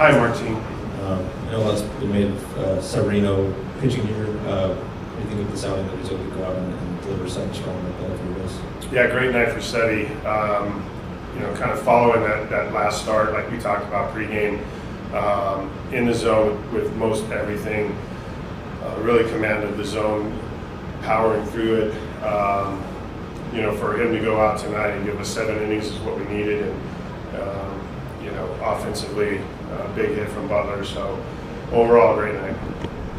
Hi, Martin. I know lots been made of Severino pitching here. What do you think of this outing that he's able to go out and deliver something strong like that for you guys? Yeah, great night for Seve. Kind of following that last start, like we talked about pregame, in the zone with most everything. Really commanded the zone, powering through it. For him to go out tonight and give us 7 innings is what we needed, and offensively, big hit from Butler. So overall, great night.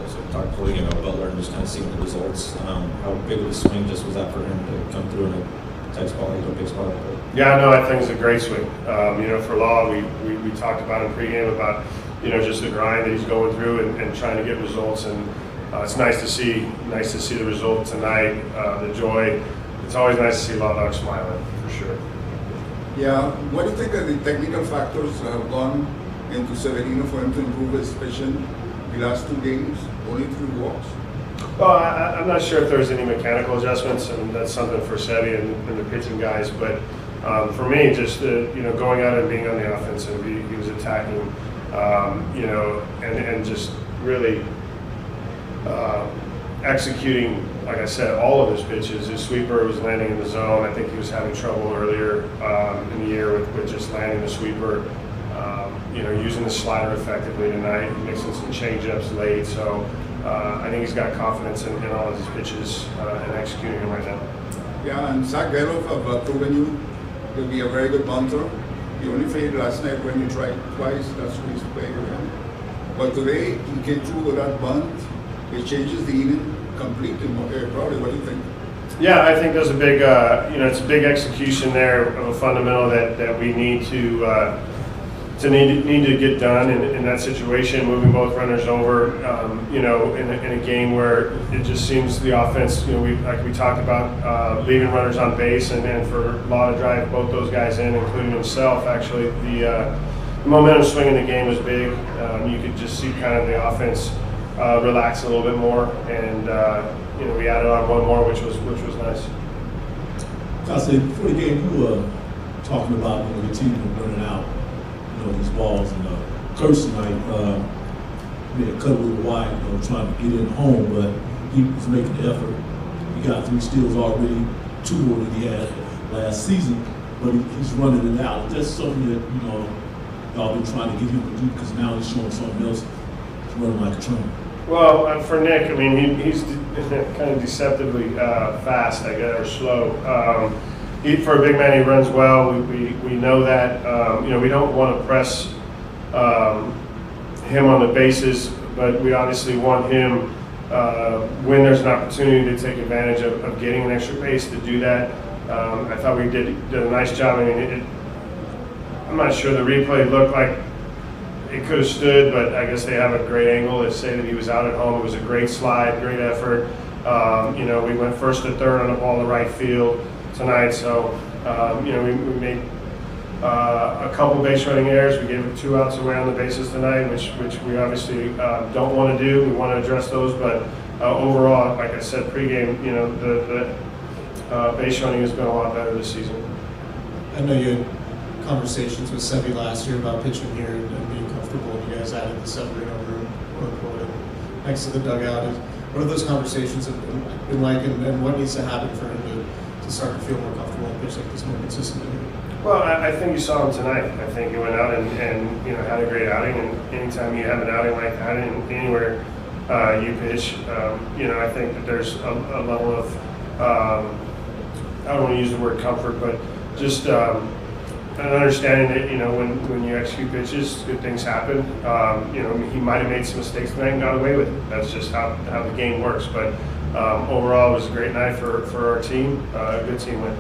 So talk about Butler and just kind of seeing the results. How big of a swing just was that for him to come through in a tight spot, like a big spot? Yeah, no, I think it's a great swing. For Law, we talked about in pregame about just the grind that he's going through and trying to get results, and it's nice to see the result tonight. The joy. It's always nice to see Law Dog smiling, for sure. Yeah, what do you think of the technical factors have gone into Severino for him to improve his pitching the last 2 games? Only 3 walks. Well, I'm not sure if there's any mechanical adjustments, and that's something for Seve and the pitching guys. But for me, just going out and being on the offensive, he was attacking, and just really executing. Like I said, all of his pitches. His sweeper was landing in the zone. I think he was having trouble earlier in the year with just landing the sweeper. Using the slider effectively tonight, mixing some changeups late. So I think he's got confidence in all of his pitches and executing them right now. Yeah, and Zach Geloff have proven you to be a very good bunter. He only failed last night when you tried twice. That's what he's playing with him. But today he came through with that bunt. It changes the inning completely. Probably. What do you think? Yeah, I think there's a big, it's a big execution there of a fundamental that we need to need to get done in that situation, moving both runners over. In a game where it just seems the offense, we talked about leaving runners on base, and for Law to drive both those guys in, including himself. Actually, the momentum swing in the game was big. You could just see kind of the offense relax a little bit more, and we added on 1 more, which was nice. Kotsay, before the game, you were talking about your team running out, these balls, and Curse tonight made a cut a little wide, trying to get in home, but he was making the effort. He got 3 steals already, 2 more than he had last season, but he's running it out. That's something that y'all been trying to get him to do, because now he's showing something else. He's running like a train. Well, for Nick, he's kind of deceptively fast, I guess, or slow. For a big man, he runs well. We know that. We don't want to press him on the bases, but we obviously want him, when there's an opportunity to take advantage of getting an extra base, to do that. I thought we did a nice job. I'm not sure the replay looked like it could have stood, but I guess they have a great angle to say that he was out at home. It was a great slide, great effort. We went first to third on the ball to right field tonight, so we made a couple base running errors. We gave 2 outs away on the bases tonight, which we obviously don't want to do. We want to address those, but overall, like I said pregame, the base running has been a lot better this season. I know you had conversations with Seve last year about pitching here and being comfortable, and you guys added the Severino room, quote-unquote, next to the dugout. What have those conversations been like, and what needs to happen for him to start to feel more comfortable and pitch like this more consistently? Well, I think you saw him tonight. I think he went out and had a great outing, and anytime you have an outing like that anywhere you pitch, I think that there's a level of, I don't want to use the word comfort, but just an understanding that when you execute pitches, good things happen. He might have made some mistakes tonight and got away with it. That's just how the game works. But overall, it was a great night for our team. A good team win.